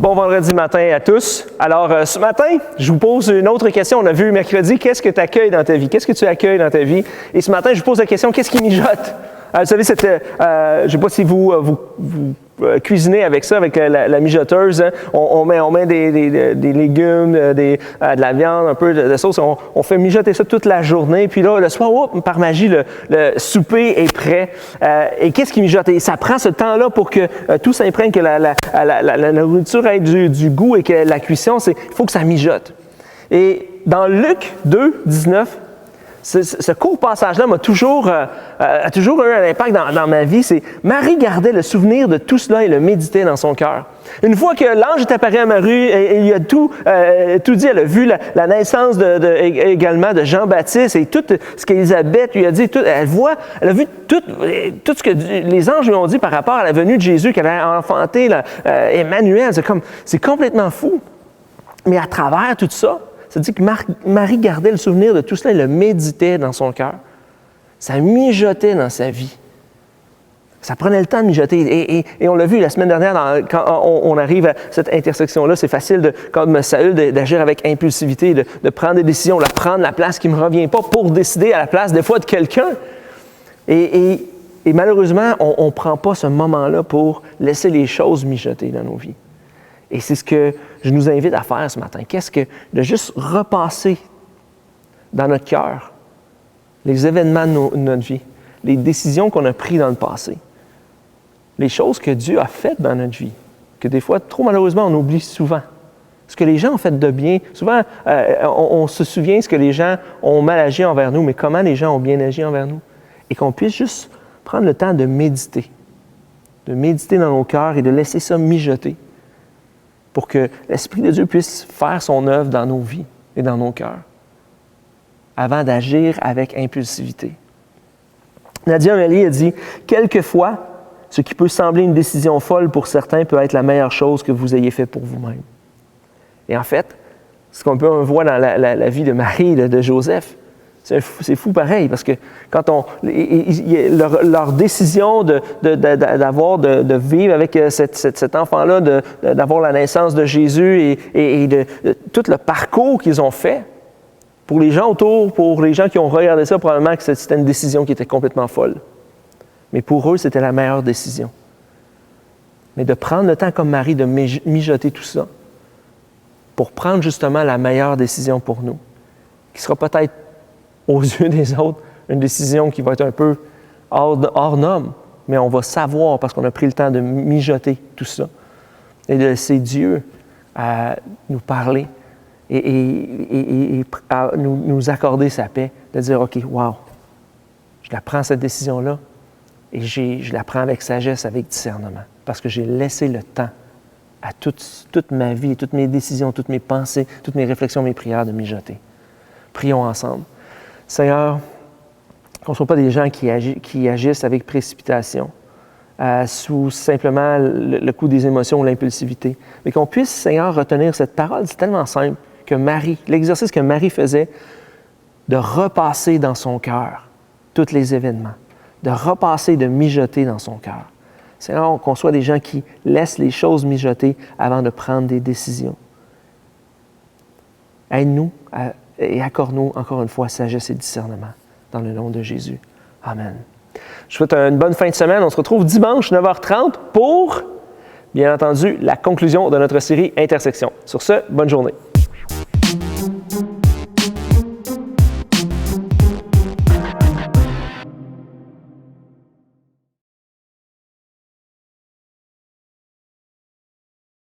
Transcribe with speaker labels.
Speaker 1: Bon vendredi matin à tous. Alors, ce matin, je vous pose une autre question. On a vu mercredi, qu'est-ce que tu accueilles dans ta vie? Qu'est-ce que tu accueilles dans ta vie? Et ce matin, je vous pose la question, qu'est-ce qui mijote? Vous savez, je ne sais pas si vous cuisinez avec ça, avec la mijoteuse. Hein? On met des légumes, de la viande, un peu de sauce. On fait mijoter ça toute la journée. Puis là, le soir, par magie, le souper est prêt. Et qu'est-ce qui mijote? Et ça prend ce temps-là pour que tout s'imprègne, que la nourriture ait du goût et que la cuisson, il faut que ça mijote. Et dans Luc 2, 19, ce court passage-là a toujours eu un impact dans ma vie. C'est Marie gardait le souvenir de tout cela et le méditait dans son cœur. Une fois que l'ange est apparu à Marie et il a tout dit, elle a vu la naissance également de Jean-Baptiste et tout ce qu'Élisabeth lui a dit. Elle a vu tout ce que les anges lui ont dit par rapport à la venue de Jésus, qu'elle a enfanté Emmanuel. C'est complètement fou. Mais à travers tout ça, ça dit que Marie gardait le souvenir de tout cela et le méditait dans son cœur. Ça mijotait dans sa vie. Ça prenait le temps de mijoter. Et on l'a vu la semaine dernière, quand on arrive à cette intersection-là, c'est facile, comme Saül, d'agir avec impulsivité, de prendre des décisions, de prendre la place qui ne me revient pas pour décider à la place, des fois, de quelqu'un. Et malheureusement, on ne prend pas ce moment-là pour laisser les choses mijoter dans nos vies. Et c'est ce que je nous invite à faire ce matin. De juste repasser dans notre cœur les événements de notre vie, les décisions qu'on a prises dans le passé, les choses que Dieu a faites dans notre vie, que des fois, trop malheureusement, on oublie souvent. Ce que les gens ont fait de bien. Souvent, on se souvient de ce que les gens ont mal agi envers nous, mais comment les gens ont bien agi envers nous. Et qu'on puisse juste prendre le temps de méditer dans nos cœurs et de laisser ça mijoter, pour que l'Esprit de Dieu puisse faire son œuvre dans nos vies et dans nos cœurs, avant d'agir avec impulsivité. Nadia Amélie a dit « Quelquefois, ce qui peut sembler une décision folle pour certains peut être la meilleure chose que vous ayez fait pour vous-même. » Et en fait, ce qu'on voit dans la vie de Marie et de Joseph, c'est fou pareil, parce que quand leur décision de vivre avec cet enfant-là, d'avoir la naissance de Jésus et de tout le parcours qu'ils ont fait, pour les gens autour, pour les gens qui ont regardé ça, probablement que c'était une décision qui était complètement folle. Mais pour eux, c'était la meilleure décision. Mais de prendre le temps comme Marie de mijoter tout ça, pour prendre justement la meilleure décision pour nous, qui sera peut-être aux yeux des autres, une décision qui va être un peu hors norme, mais on va savoir parce qu'on a pris le temps de mijoter tout ça et de laisser Dieu nous parler et nous accorder sa paix, de dire « OK, wow, je la prends cette décision-là et je la prends avec sagesse, avec discernement, parce que j'ai laissé le temps à toute ma vie, toutes mes décisions, toutes mes pensées, toutes mes réflexions, mes prières de mijoter. » Prions ensemble. Seigneur, qu'on ne soit pas des gens qui agissent avec précipitation, sous simplement le coup des émotions ou l'impulsivité, mais qu'on puisse, Seigneur, retenir cette parole. C'est tellement simple que l'exercice que Marie faisait, de repasser dans son cœur tous les événements, de repasser, de mijoter dans son cœur. Seigneur, qu'on soit des gens qui laissent les choses mijoter avant de prendre des décisions. Aide-nous et accorde-nous encore une fois sagesse et discernement dans le nom de Jésus. Amen. Je vous souhaite une bonne fin de semaine. On se retrouve dimanche 9h30 pour, bien entendu, la conclusion de notre série Intersection. Sur ce, bonne journée.